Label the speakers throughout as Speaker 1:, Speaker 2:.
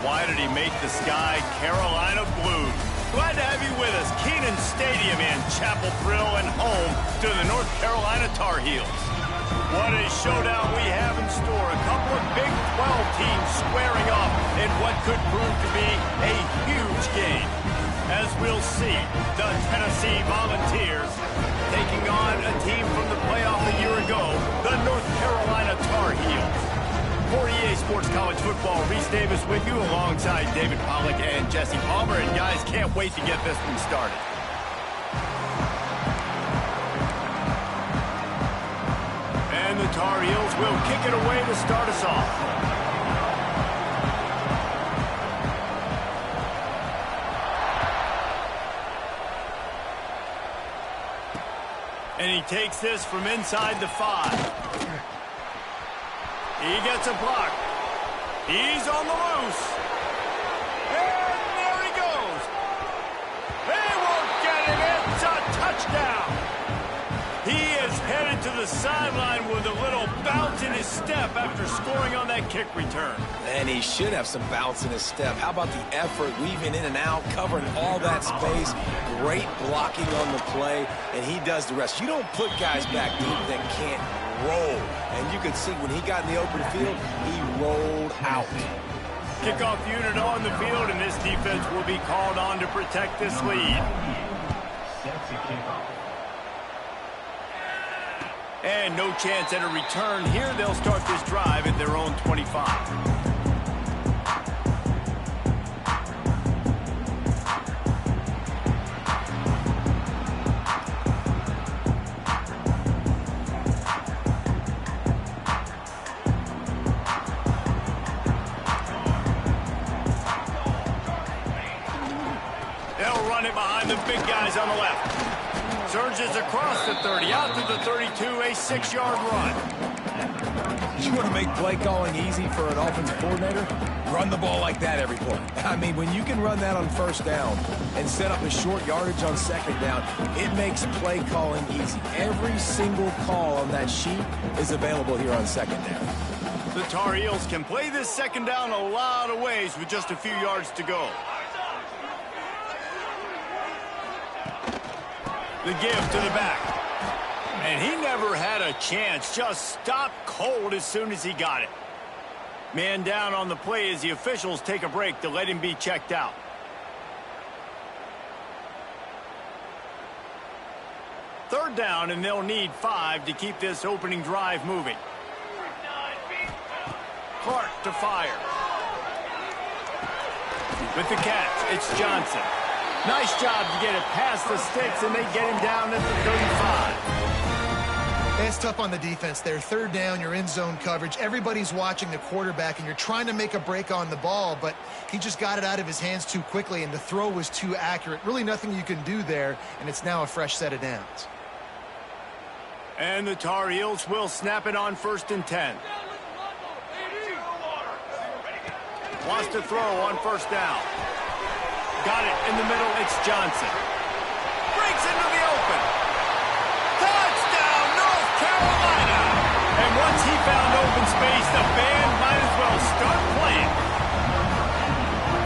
Speaker 1: Why did he make the sky Carolina blue? Glad to have you with us. Kenan Stadium in Chapel Thrill and home to the North Carolina Tar Heels. What a showdown we have in store. A couple of Big 12 teams squaring off in what could prove to be a huge game. As we'll see, the Tennessee Volunteers taking on a team from the playoff a year ago, the North Carolina Tar Heels. For EA Sports College Football, Reese Davis with you alongside David Pollack and Jesse Palmer. And guys, can't wait to get this one started. And the Tar Heels will kick it away to start us off. And he takes this from inside the 5. He gets a block. He's on the loose. And there he goes. They won't get him. It's a touchdown. He is headed to the sideline with a little bounce in his step after scoring on that kick return.
Speaker 2: And he should have some bounce in his step. How about the effort, weaving in and out, covering all that space. Great blocking on the play, and he does the rest. You don't put guys back deep that can't roll. And you could see when he got in the open field, he rolled out.
Speaker 1: Kickoff unit on the field, and this defense will be called on to protect this lead. And no chance at a return here. They'll start this drive at their own 25. They'll run it behind the big guys on the left. Surges across the 30, out to the 32, a 6-yard run.
Speaker 2: You want to make play calling easy for an offensive coordinator? Run the ball like that every play. I mean, when you can run that on first down and set up a short yardage on second down, it makes play calling easy. Every single call on that sheet is available here on second down.
Speaker 1: The Tar Heels can play this second down a lot of ways with just a few yards to go. The give to the back. And he never had a chance. Just stopped cold as soon as he got it. Man down on the play as the officials take a break to let him be checked out. Third down, and they'll need 5 to keep this opening drive moving. Clark to fire. With the catch, it's Johnson. Nice job to get it past the sticks, and they get him down at the 35.
Speaker 3: It's tough on the defense there. Third down, you're in zone coverage. Everybody's watching the quarterback, and you're trying to make a break on the ball, but he just got it out of his hands too quickly, and the throw was too accurate. Really nothing you can do there, and it's now a fresh set of downs.
Speaker 1: And the Tar Heels will snap it on 1st and 10. Wants to throw on 1st down. Got it in the middle. It's Johnson. Breaks into the open. Touchdown, North Carolina. And once he found open space, the band might as well start playing.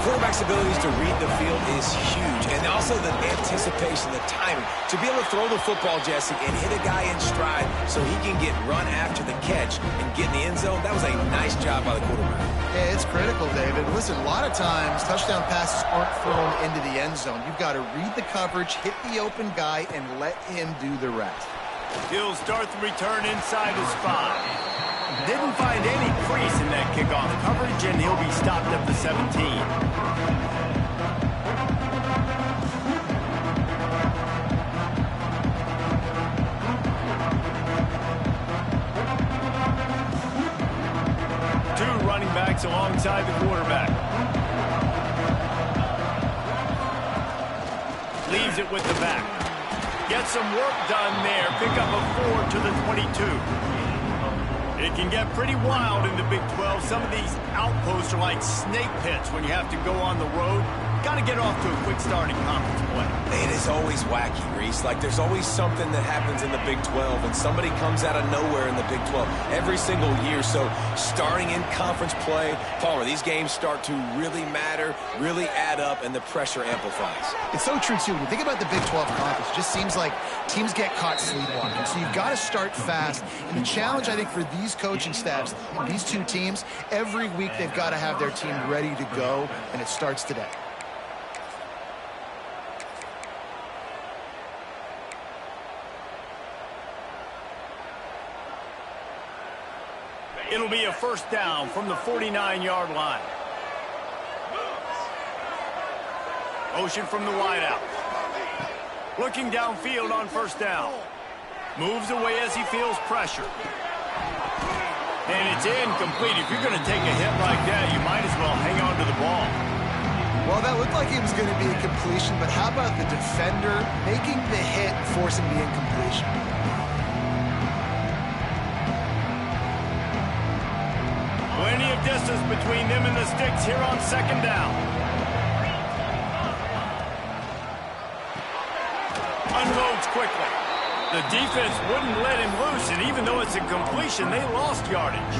Speaker 2: Quarterback's abilities to read the field is huge. And also the anticipation, the timing. To be able to throw the football, Jesse, and hit a guy in stride so he can get run after the catch and get in the end zone, that was a nice job by the quarterback.
Speaker 3: Yeah, it's critical, David. Listen, a lot of times touchdown passes aren't thrown into the end zone. You've got to read the coverage, hit the open guy, and let him do the rest.
Speaker 1: He'll start the return inside his 5. Didn't find any crease in that kickoff coverage, and he'll be stopped at the 17. Two running backs alongside the quarterback. Leaves it with the back. Get some work done there. Pick up a 4 to the 22. It can get pretty wild in the Big 12. Some of these outposts are like snake pits when you have to go on the road. got to get off to a quick start in conference play.
Speaker 2: It is always wacky, Reese. Like, there's always something that happens in the Big 12, and somebody comes out of nowhere in the Big 12 every single year. So starting in conference play, Palmer, these games start to really matter, really add up, and the pressure amplifies.
Speaker 3: It's so true, too. When you think about the Big 12 conference, it just seems like teams get caught sleepwalking. So you've got to start fast. And the challenge, I think, for these coaching staffs and these two teams, every week they've got to have their team ready to go, and it starts today.
Speaker 1: It'll be a first down from the 49-yard line. Motion from the wideout. Looking downfield on first down. Moves away as he feels pressure. And it's incomplete. If you're going to take a hit like that, you might as well hang on to the ball.
Speaker 3: Well, that looked like it was going to be a completion, but how about the defender making the hit and forcing the incompletion?
Speaker 1: Plenty of distance between them and the sticks here on second down. Unloads quickly. The defense wouldn't let him loose, and even though it's a completion, they lost yardage.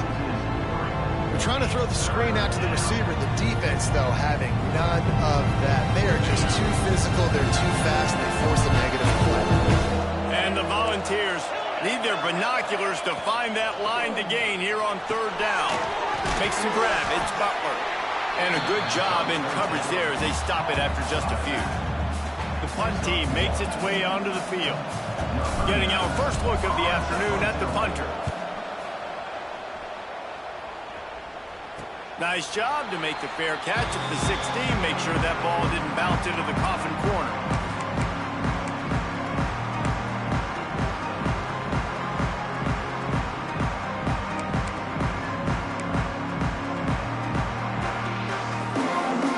Speaker 3: They're trying to throw the screen out to the receiver. The defense, though, having none of that. They are just too physical. They're too fast. They force a negative play.
Speaker 1: And the Volunteers need their binoculars to find that line to gain here on third down. Makes the grab. It's Butler. And a good job in coverage there as they stop it after just a few. The punt team makes its way onto the field. Getting our first look of the afternoon at the punter. Nice job to make the fair catch at the 16. Make sure that ball didn't bounce into the coffin corner.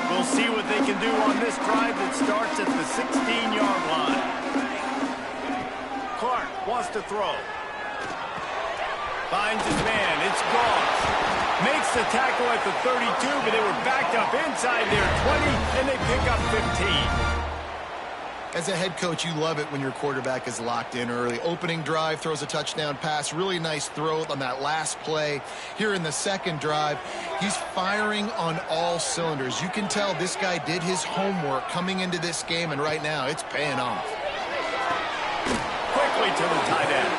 Speaker 1: We'll see what they can do on this drive that starts at the 16-yard line. Clark wants to throw. Finds his man. It's Goss. Makes the tackle at the 32, but they were backed up inside their 20, and they pick up 15.
Speaker 3: As a head coach, you love it when your quarterback is locked in early. Opening drive, throws a touchdown pass. Really nice throw on that last play. Here in the second drive, he's firing on all cylinders. You can tell this guy did his homework coming into this game, and right now it's paying off.
Speaker 1: Quickly to the tight end.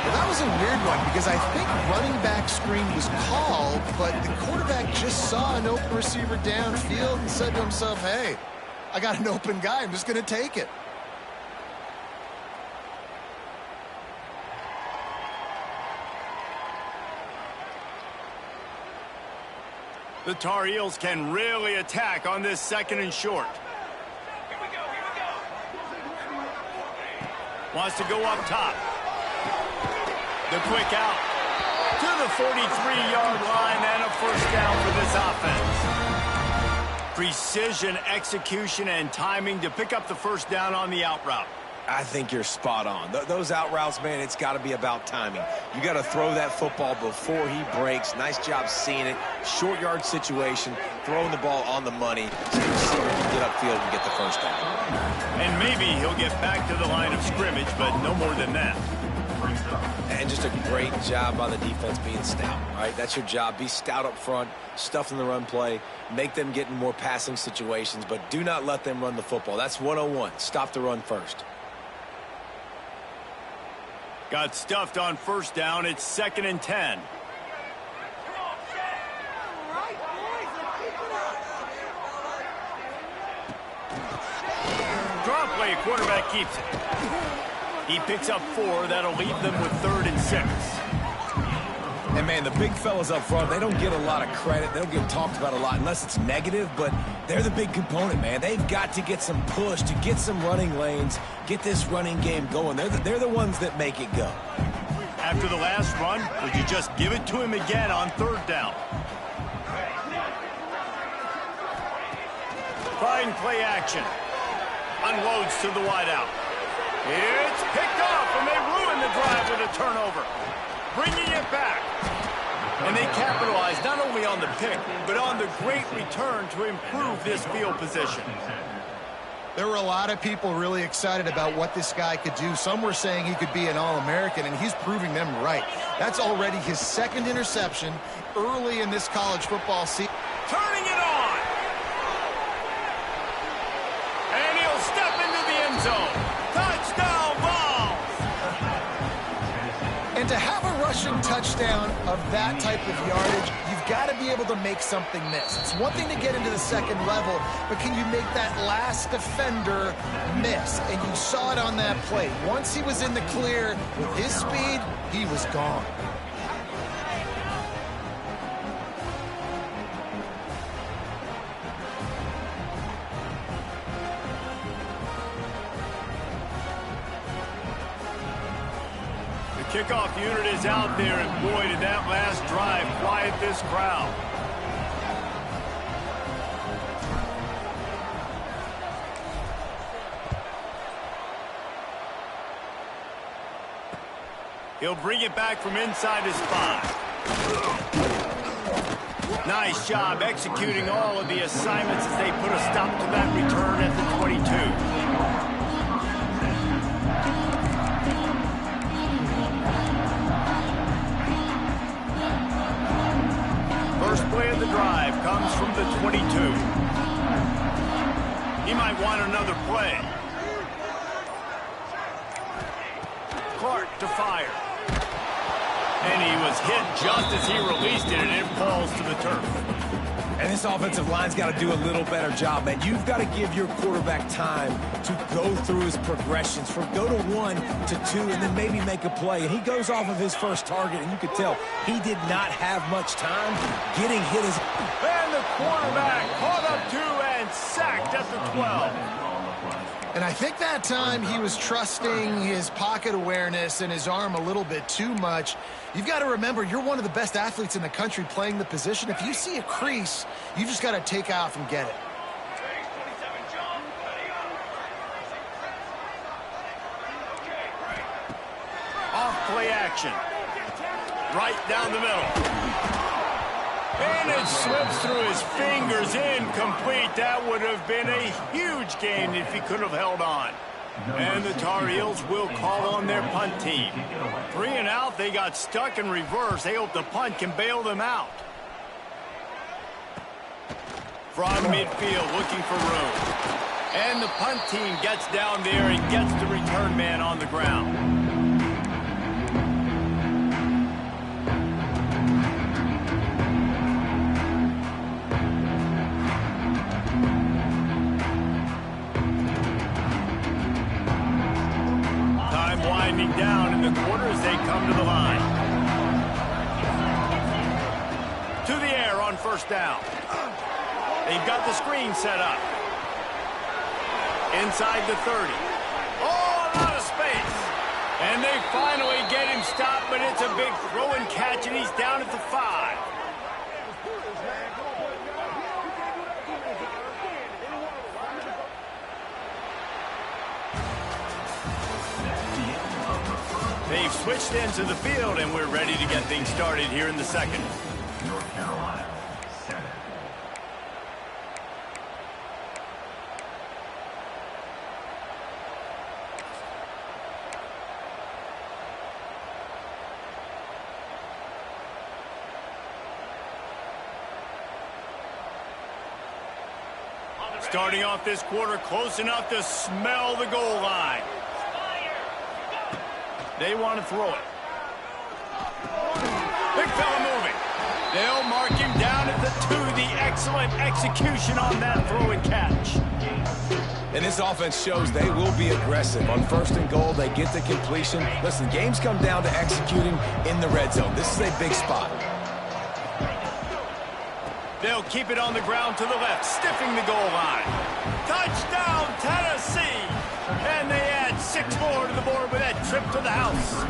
Speaker 3: Well, that was a weird one because I think running back screen was called, but the quarterback just saw an open receiver downfield and said to himself, hey, I got an open guy. I'm just going to take it.
Speaker 1: The Tar Heels can really attack on this second and short. Here we go. Wants to go up top. The quick out to the 43-yard line and a first down for this offense. Precision, execution, and timing to pick up the first down on the out route.
Speaker 2: I think you're spot on. Those out routes, man, it's got to be about timing. You got to throw that football before he breaks. Nice job seeing it. Short yard situation, throwing the ball on the money so the receiver can get upfield and get the first down.
Speaker 1: And maybe he'll get back to the line of scrimmage, but no more than that.
Speaker 2: And just a great job by the defense being stout, all right? That's your job. Be stout up front, stuff in the run play, make them get in more passing situations, but do not let them run the football. That's 101. Stop the run first.
Speaker 1: Got stuffed on first down. It's 2nd and 10. Draw play, quarterback keeps it. He picks up 4. That'll leave them with 3rd and 6.
Speaker 2: And, man, the big fellas up front, they don't get a lot of credit. They don't get talked about a lot unless it's negative, but they're the big component, man. They've got to get some push, to get some running lanes, get this running game going. They're the ones that make it go.
Speaker 1: After the last run, would you just give it to him again on 3rd down? Fine play action. Unloads to the wideout. It's picked off, and they ruin the drive with a turnover. Bringing it back. And they capitalized not only on the pick, but on the great return to improve this field position.
Speaker 3: There were a lot of people really excited about what this guy could do. Some were saying he could be an All-American, and he's proving them right. That's already his second interception early in this college football season.
Speaker 1: Turning it on. And he'll step into the end zone. Touchdown ball.
Speaker 3: And to have a rushing touchdown of that type of yardage, you've got to be able to make something miss. It's one thing to get into the second level, but can you make that last defender miss? And you saw it on that play. Once he was in the clear with his speed, he was gone.
Speaker 1: Kickoff unit is out there, and boy, did that last drive quiet this crowd. He'll bring it back from inside his 5. Nice job executing all of the assignments as they put a stop to that return at the 22. First play of the drive comes from the 22. He might want another play. Clark to fire. And he was hit just as he released it, and it falls to the turf.
Speaker 2: And this offensive line's got to do a little better job, man. You've got to give your quarterback time to go through his progressions, from go to 1 to 2, and then maybe make a play. And he goes off of his first target, and you could tell he did not have much time getting hit.
Speaker 1: And the quarterback caught up to and sacked at the 12.
Speaker 3: And I think that time he was trusting his pocket awareness and his arm a little bit too much. You've got to remember, you're one of the best athletes in the country playing the position. If you see a crease, you just got to take off and get it.
Speaker 1: Off play action. Right down the middle. And it slips through his fingers, incomplete. That would have been a huge gain if he could have held on. And the Tar Heels will call on their punt team. 3 and out, they got stuck in reverse. They hope the punt can bail them out. From midfield, looking for room. And the punt team gets down there and gets the return man on the ground. Winding down in the quarter as they come to the line. To the air on first down. They've got the screen set up. Inside the 30. Oh, a lot of space. And they finally get him stopped, but it's a big throw and catch, and he's down at the 5. They've switched ends of the field, and we're ready to get things started here in the second. North Carolina, 7. Starting off this quarter close enough to smell the goal line. They want to throw it. Big fella moving. They'll mark him down at the 2. The excellent execution on that throw and catch.
Speaker 2: And this offense shows they will be aggressive. On first and goal, they get the completion. Listen, games come down to executing in the red zone. This is a big spot.
Speaker 1: They'll keep it on the ground to the left, stiffing the goal line. Touchdown, Tennessee! And they add 6 more to the board with that trip to the house.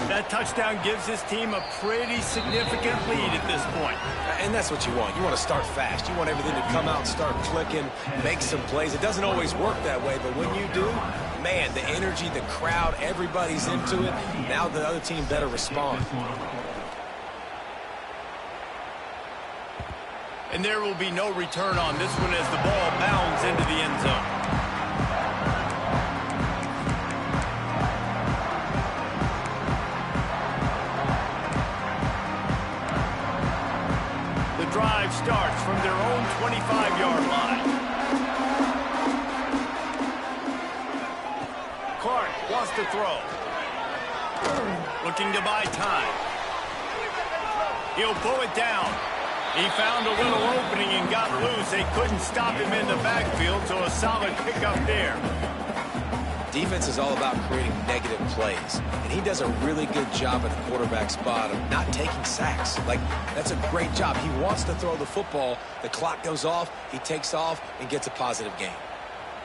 Speaker 1: That touchdown gives his team a pretty significant lead at this point.
Speaker 2: And that's what you want. You want to start fast. You want everything to come out and start clicking, make some plays. It doesn't always work that way, but when you do, man, the energy, the crowd, everybody's into it. Now the other team better respond.
Speaker 1: And there will be no return on this one as the ball bounds into the end zone. The drive starts from their own 25-yard line. Clark wants to throw. Looking to buy time. He'll pull it down. He found a little opening and got loose. They couldn't stop him in the backfield, so a solid pickup there.
Speaker 2: Defense is all about creating negative plays, and he does a really good job at the quarterback spot of not taking sacks. Like, that's a great job. He wants to throw the football. The clock goes off. He takes off and gets a positive gain.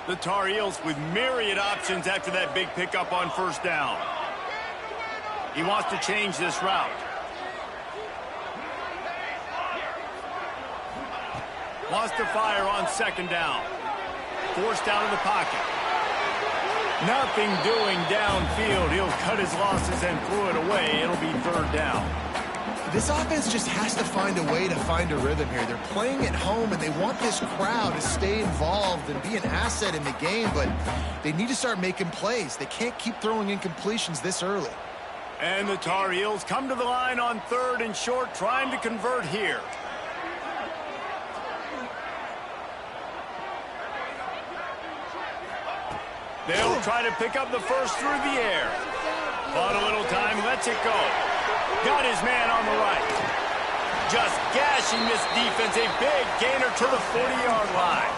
Speaker 1: The Tar Heels with myriad options after that big pickup on first down. He wants to change this route. Wants to fire on second down. Forced out of the pocket. Nothing doing downfield. He'll cut his losses and throw it away. It'll be third down.
Speaker 3: This offense just has to find a way to find a rhythm here. They're playing at home, and they want this crowd to stay involved and be an asset in the game, but they need to start making plays. They can't keep throwing incompletions this early.
Speaker 1: And the Tar Heels come to the line on third and short, trying to convert here. They'll try to pick up the first through the air. Bought a little time, lets it go. Got his man on the right. Just gashing this defense. A big gainer to the 40-yard line.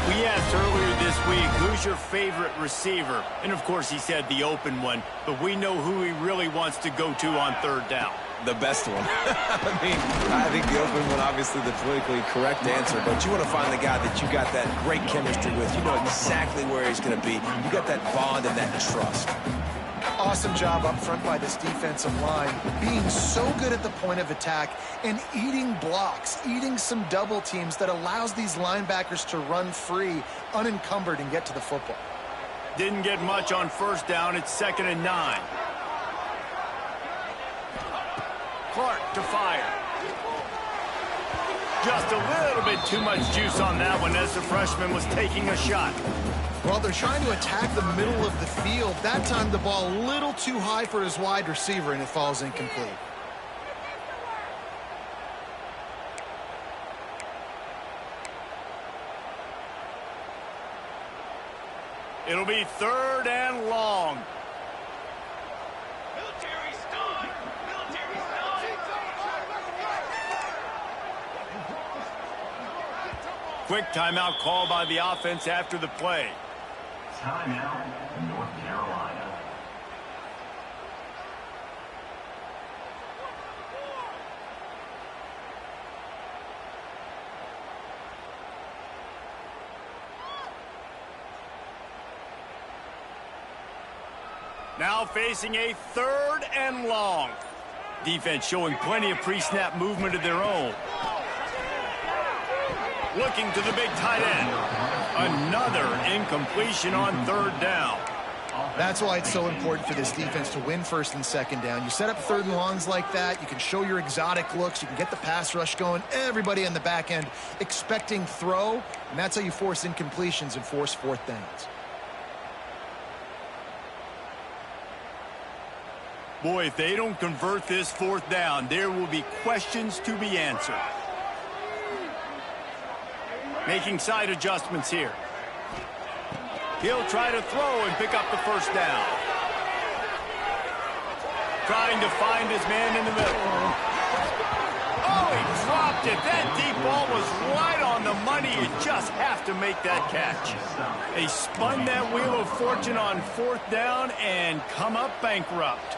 Speaker 1: We asked earlier this week, who's your favorite receiver? And, of course, he said the open one. But we know who he really wants to go to on third down.
Speaker 2: The best one. I think the open one, obviously the politically correct answer, but you want to find the guy that you got that great chemistry with. You know exactly where he's going to be. You got that bond and that trust.
Speaker 3: Awesome job up front by this defensive line, being so good at the point of attack and eating blocks, eating some double teams that allows these linebackers to run free, unencumbered, and get to the football.
Speaker 1: Didn't get much on first down. It's 2nd and 9. Clark to fire. Just a little bit too much juice on that one as the freshman was taking a shot.
Speaker 3: Well, they're trying to attack the middle of the field. That time the ball a little too high for his wide receiver, and it falls incomplete.
Speaker 1: It'll be 3rd and long. Quick timeout call by the offense after the play.
Speaker 4: Timeout, North Carolina.
Speaker 1: Now facing a 3rd and long. Defense showing plenty of pre-snap movement of their own. Looking to the big tight end. Another incompletion on 3rd down.
Speaker 3: That's why it's so important for this defense to win 1st and 2nd down. You set up 3rd and longs like that, you can show your exotic looks, you can get the pass rush going, everybody on the back end expecting throw, and that's how you force incompletions and force 4th downs.
Speaker 1: Boy, if they don't convert this 4th down, there will be questions to be answered. Making side adjustments here. He'll try to throw and pick up the 1st down. Trying to find his man in the middle. Oh, he dropped it. That deep ball was right on the money. You just have to make that catch. They spun that wheel of fortune on 4th down and come up bankrupt.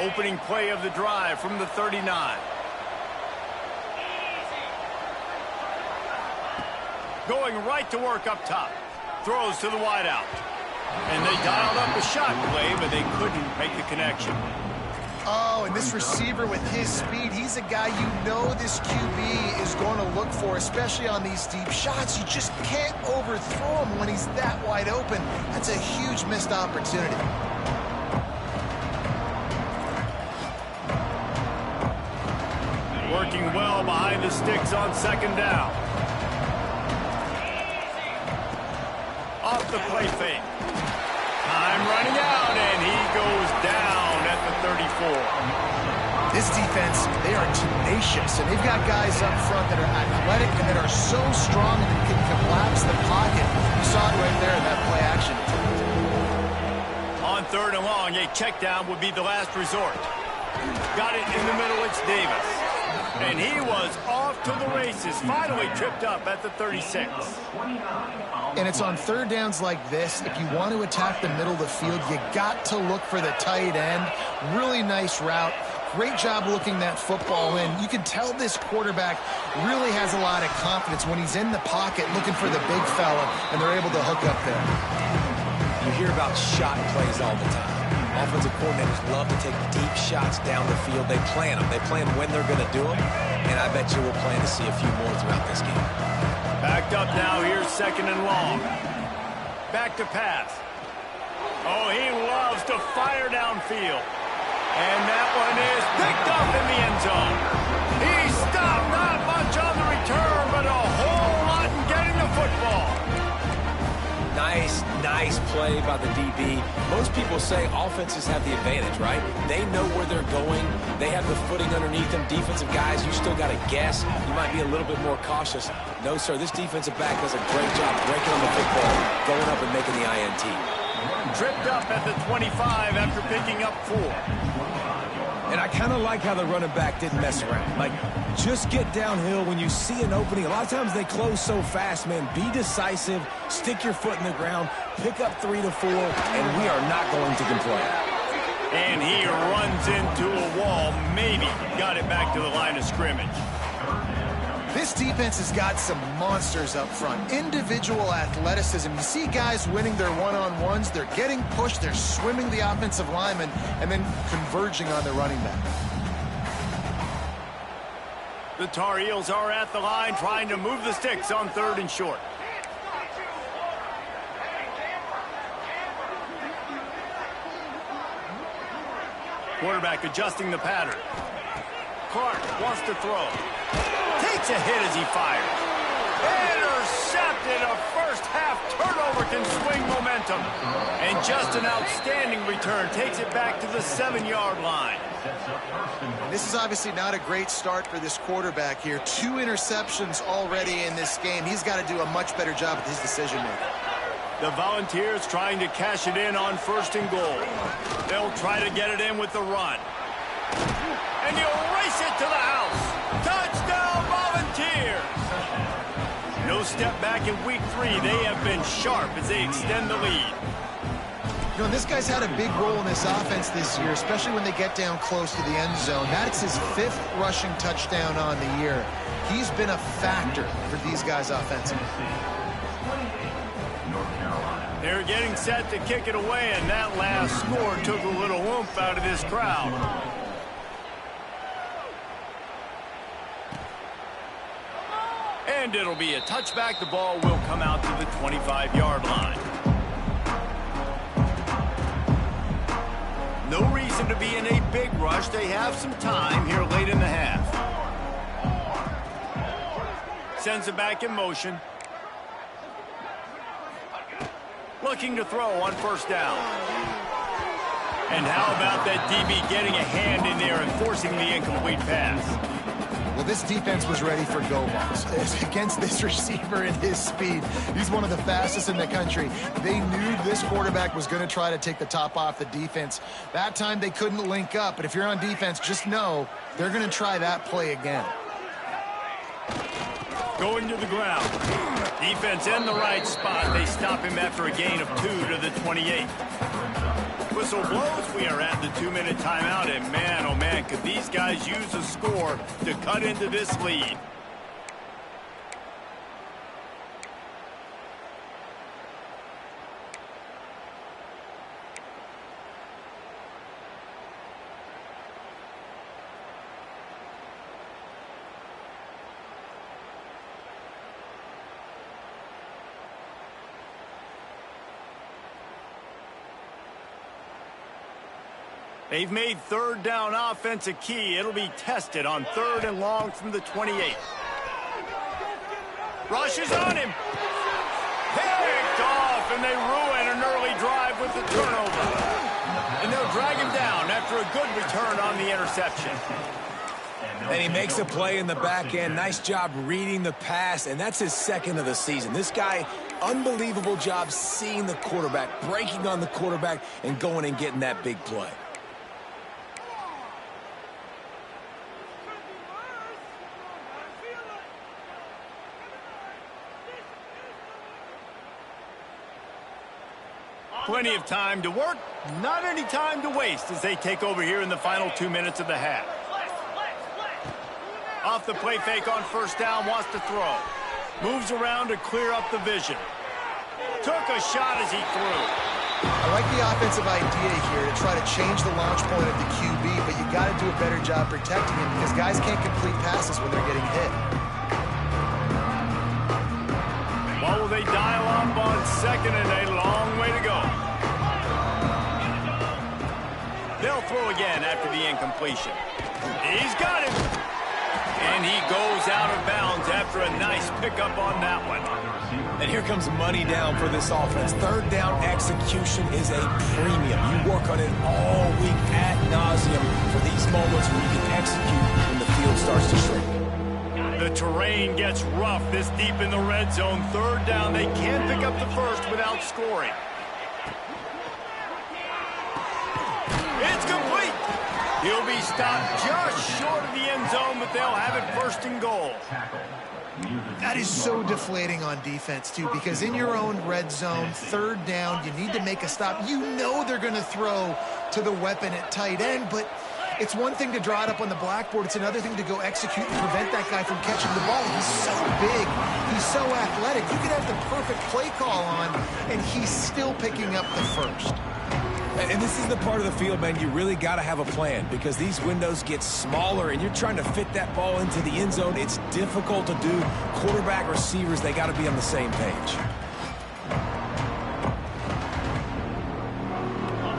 Speaker 1: Opening play of the drive from the 39. Going right to work up top. Throws to the wideout. And they dialed up a shot play, but they couldn't make the connection.
Speaker 3: Oh, and this receiver with his speed, he's a guy you know this QB is going to look for, especially on these deep shots. You just can't overthrow him when he's that wide open. That's a huge missed opportunity.
Speaker 1: behind the sticks on second down. Off the play fake. Time running out, and he goes down at the 34.
Speaker 3: This defense, they are tenacious, and they've got guys up front that are athletic and that are so strong and can collapse the pocket. You saw it right there in that play action.
Speaker 1: On third and long, a check down would be the last resort. Got it in the middle, it's Davis. And he was off to the races, finally tripped up at the 36.
Speaker 3: And it's on third downs like this. If you want to attack the middle of the field, you got to look for the tight end. Really nice route. Great job looking that football in. You can tell this quarterback really has a lot of confidence when he's in the pocket looking for the big fella, and they're able to hook up there.
Speaker 2: You hear about shot plays all the time. Offensive coordinators love to take deep shots down the field. They plan them. They plan when they're going to do them, and I bet you we'll plan to see a few more throughout this game.
Speaker 1: Backed up now, here's second and long. Back to pass. Oh, he loves to fire downfield. And that one is picked up in the end zone. He stopped, not much on the return, but a whole lot in getting the football.
Speaker 2: Nice play by the DB. Most people say offenses have the advantage, right? They know where they're going. They have the footing underneath them. Defensive guys, you still got to guess. You might be a little bit more cautious. No, sir, this defensive back does a great job breaking on the football, going up and making the INT.
Speaker 1: Tripped up at the 25 after picking up 4.
Speaker 2: And I kind of like how the running back didn't mess around. Like, just get downhill when you see an opening. A lot of times they close so fast, man. Be decisive, stick your foot in the ground, pick up 3 to 4, and we are not going to complain.
Speaker 1: And he runs into a wall, maybe got it back to the line of scrimmage.
Speaker 3: This defense has got some monsters up front. Individual athleticism. You see guys winning their one-on-ones. They're getting pushed. They're swimming the offensive lineman and then converging on their running back.
Speaker 1: The Tar Heels are at the line trying to move the sticks on third and short. Quarterback adjusting the pattern. Clark wants to throw. Takes a hit as he fires. Intercepted. A first-half turnover can swing momentum. And just an outstanding return. Takes it back to the 7-yard line.
Speaker 3: This is obviously not a great start for this quarterback here. 2 interceptions already in this game. He's got to do a much better job with his decision-making.
Speaker 1: The Volunteers trying to cash it in on first and goal. They'll try to get it in with the run. And he'll race it to the house. Touchdown, Volunteers! No step back in week 3. They have been sharp as they extend the lead.
Speaker 3: You know, this guy's had a big role in this offense this year, especially when they get down close to the end zone. That's his 5th rushing touchdown on the year. He's been a factor for these guys offensively.
Speaker 1: They're getting set to kick it away, and that last score took a little oomph out of this crowd. And it'll be a touchback. The ball will come out to the 25-yard line. No reason to be in a big rush. They have some time here late in the half. Sends it back in motion. Looking to throw on first down. And how about that DB getting a hand in there and forcing the incomplete pass?
Speaker 3: Well, this defense was ready for go balls. Against this receiver and his speed, he's one of the fastest in the country. They knew this quarterback was going to try to take the top off the defense. That time they couldn't link up, but if you're on defense, just know they're going to try that play again.
Speaker 1: Going to the ground. Defense in the right spot. They stop him after a gain of 2 to the 28. Whistle blows. We are at the 2-minute timeout, and man, oh man, could these guys use a score to cut into this lead. They've made third down offense a key. It'll be tested on 3rd and long from the 28. Rushes on him. Picked off, and they ruin an early drive with the turnover. And they'll drag him down after a good return on the interception.
Speaker 2: And he makes a play in the back end. Nice job reading the pass, and that's his 2nd of the season. This guy, unbelievable job seeing the quarterback, breaking on the quarterback, and going and getting that big play.
Speaker 1: Plenty of time to work, not any time to waste as they take over here in the final 2 minutes of the half. Off the play fake on 1st down, wants to throw. Moves around to clear up the vision. Took a shot as he threw.
Speaker 3: I like the offensive idea here to try to change the launch point of the QB, but you got to do a better job protecting him because guys can't complete passes when they're getting hit.
Speaker 1: Well, will they dial up on 2nd and a long way to go? They'll throw again after the incompletion. He's got him. And he goes out of bounds after a nice pickup on that one.
Speaker 2: And here comes money down for this offense. 3rd down execution is a premium. You work on it all week ad nauseum for these moments where you can execute when the field starts to shrink.
Speaker 1: The terrain gets rough this deep in the red zone. 3rd down, they can't pick up the first without scoring. It's complete. He'll be stopped just short of the end zone, but they'll have it 1st and goal.
Speaker 3: That is so deflating on defense, too, because in your own red zone, 3rd down, you need to make a stop. You know they're going to throw to the weapon at tight end, but it's one thing to draw it up on the blackboard. It's another thing to go execute and prevent that guy from catching the ball. He's so big. He's so athletic. You could have the perfect play call on, and he's still picking up the first.
Speaker 2: And this is the part of the field, man, you really got to have a plan because these windows get smaller and you're trying to fit that ball into the end zone. It's difficult to do. Quarterback, receivers, they got to be on the same page.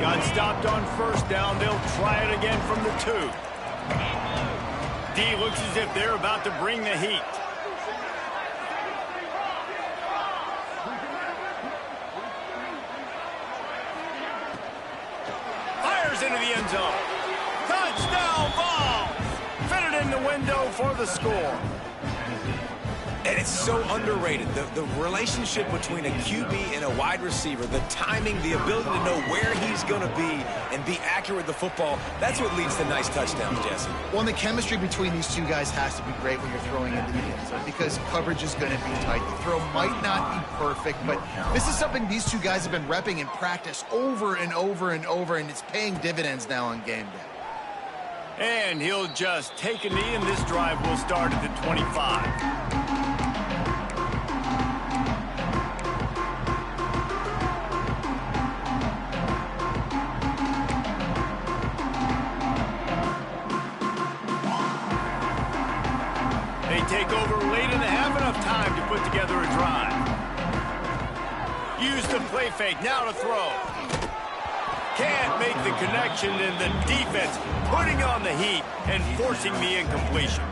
Speaker 1: Got stopped on 1st down. They'll try it again from the 2. D looks as if they're about to bring the heat. Into the end zone. Touchdown ball. Fitted in the window for the score.
Speaker 2: And it's so underrated. The relationship between a QB and a wide receiver, the timing, the ability to know where he's going to be and be accurate with the football, that's what leads to nice touchdowns, Jesse.
Speaker 3: Well, and the chemistry between these two guys has to be great when you're throwing into the end zone because coverage is going to be tight. The throw might not be perfect, but this is something these two guys have been repping in practice over and over and over, and it's paying dividends now on game day.
Speaker 1: And he'll just take a knee, and this drive will start at the 25. Take over late in the half, enough time to put together a drive. Use the play fake, now to throw. Can't make the connection, and the defense putting on the heat and forcing the incompletion.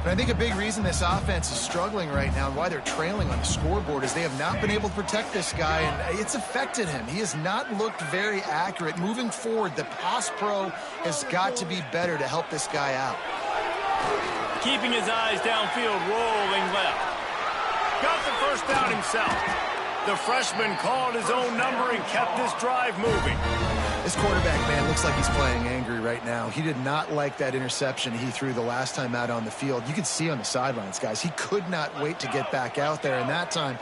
Speaker 3: But I think a big reason this offense is struggling right now and why they're trailing on the scoreboard is they have not been able to protect this guy, and it's affected him. He has not looked very accurate. Moving forward, the pass pro has got to be better to help this guy out.
Speaker 1: Keeping his eyes downfield, rolling left. Got the 1st down himself. The freshman called his own number and kept this drive moving.
Speaker 3: This quarterback, man, looks like he's playing angry right now. He did not like that interception he threw the last time out on the field. You could see on the sidelines, guys, he could not wait to get back out there. And that time,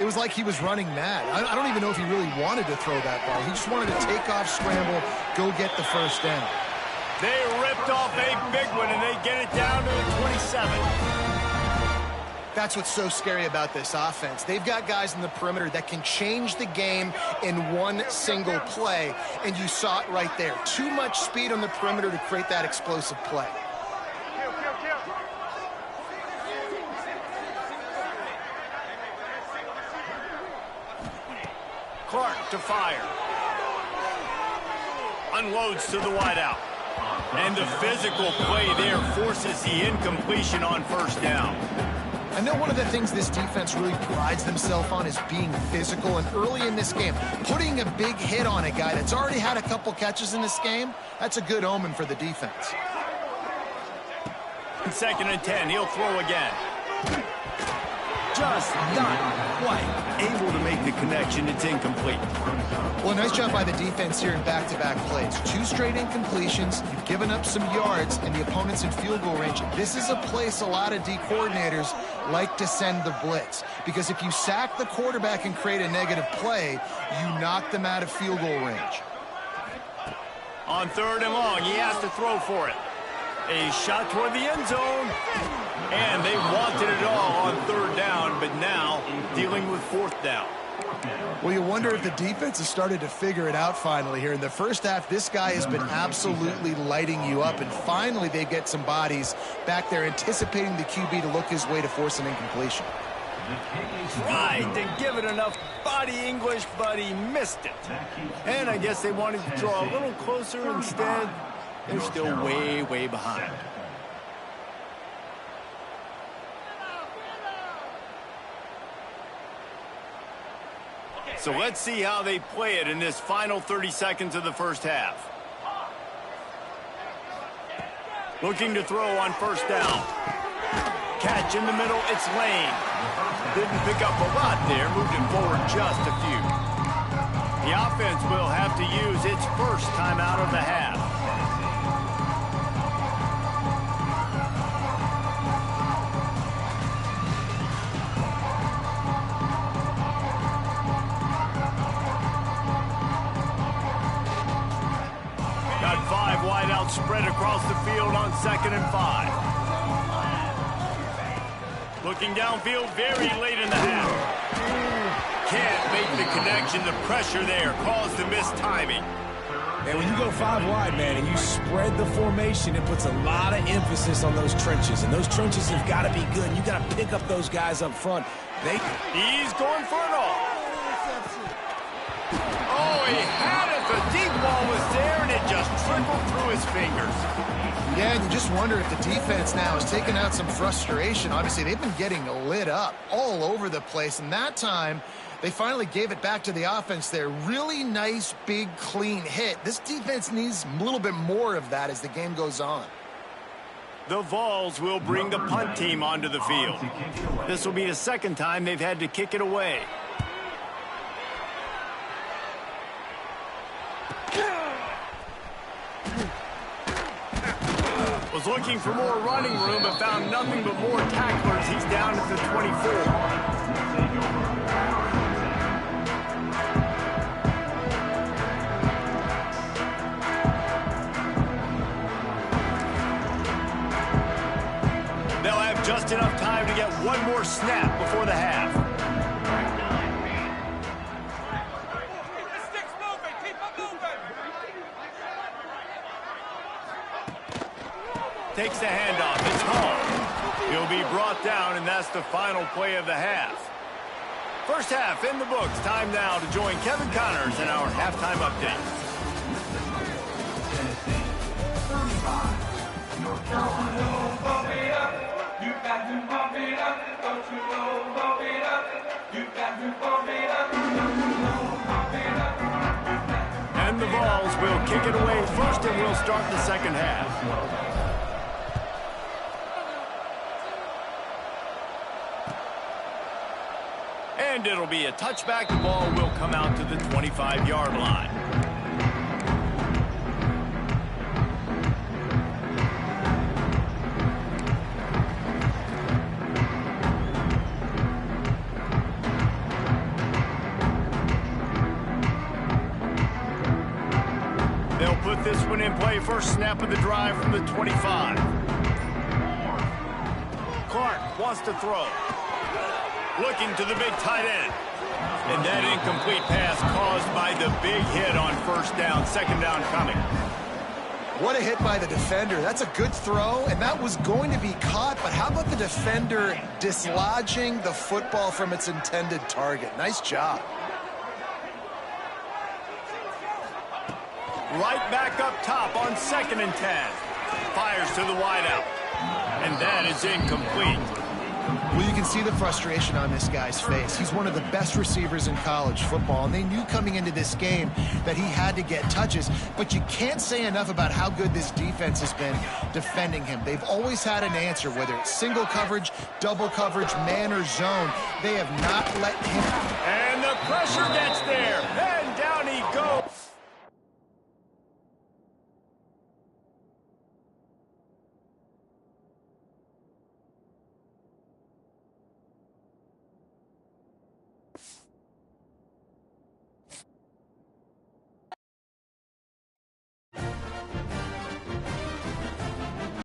Speaker 3: it was like he was running mad. I don't even know if he really wanted to throw that ball. He just wanted to take off, scramble, go get the 1st down.
Speaker 1: They ripped off a big one, and they get it down to the 27.
Speaker 3: That's what's so scary about this offense. They've got guys in the perimeter that can change the game in one single play, and you saw it right there. Too much speed on the perimeter to create that explosive play. Clark to fire.
Speaker 1: unloads to the wideout. And the physical play there forces the incompletion on first down.
Speaker 3: I know one of the things this defense really prides themselves on is being physical, and early in this game, putting a big hit on a guy that's already had a couple catches in this game, that's a good omen for the defense.
Speaker 1: 2nd and 10, he'll throw again. Just not quite able to make the connection. It's incomplete.
Speaker 3: Well, nice job by the defense here in back-to-back plays. 2 straight incompletions. You've given up some yards, and the opponent's in field goal range. This is a place a lot of D coordinators like to send the blitz, because if you sack the quarterback and create a negative play, you knock them out of field goal range.
Speaker 1: On 3rd and long, he has to throw for it. A shot toward the end zone. And they wanted it all on 3rd down, but now dealing with 4th down.
Speaker 3: Well, you wonder if the defense has started to figure it out finally here. In the first half, this guy has been absolutely lighting you up, and finally they get some bodies back there anticipating the QB to look his way to force an incompletion.
Speaker 1: Tried to give it enough body English, but he missed it. And I guess they wanted to draw a little closer. Instead, they're still way, way behind. So let's see how they play it in this final 30 seconds of the first half. Looking to throw on 1st down. Catch in the middle, it's Lane. Didn't pick up a lot there, moved it forward just a few. The offense will have to use its first timeout of the half. Wideout spread across the field on 2nd and 5. Looking downfield very late in the half. Can't make the connection. The pressure there caused the missed timing.
Speaker 2: And when you go 5 wide, man, and you spread the formation, it puts a lot of emphasis on those trenches. And those trenches have got to be good. You got to pick up those guys up front.
Speaker 1: He's going for it all. Oh, he had it. The deep ball was there, and it just trickled through his fingers.
Speaker 3: Yeah, and you just wonder if the defense now is taking out some frustration. Obviously, they've been getting lit up all over the place, and that time they finally gave it back to the offense there. Really nice, big, clean hit. This defense needs a little bit more of that as the game goes on.
Speaker 1: The Vols will bring the punt team onto the field. This will be the 2nd time they've had to kick it away. Was looking for more running room, but found nothing but more tacklers. He's down at the 24. They'll have just enough time to get one more snap before the half. Takes the handoff. It's Hall. He'll be brought down, and that's the final play of the half. First half in the books. Time now to join Kevin Connors in our halftime update.
Speaker 4: North Carolina.
Speaker 1: And the Vols will kick it away first, and we'll start the 2nd half. And it'll be a touchback. The ball will come out to the 25-yard line. They'll put this one in play. First snap of the drive from the 25. Clark wants to throw. Looking to the big tight end. And that incomplete pass caused by the big hit on 1st down. 2nd down coming.
Speaker 3: What a hit by the defender. That's a good throw, and that was going to be caught, but how about the defender dislodging the football from its intended target? Nice job.
Speaker 1: Right back up top on 2nd and 10. Fires to the wideout. And that is incomplete.
Speaker 3: Well, you can see the frustration on this guy's face. He's one of the best receivers in college football, and they knew coming into this game that he had to get touches, but you can't say enough about how good this defense has been defending him. They've always had an answer, whether it's single coverage, double coverage, man or zone. They have not let him.
Speaker 1: And the pressure gets there, and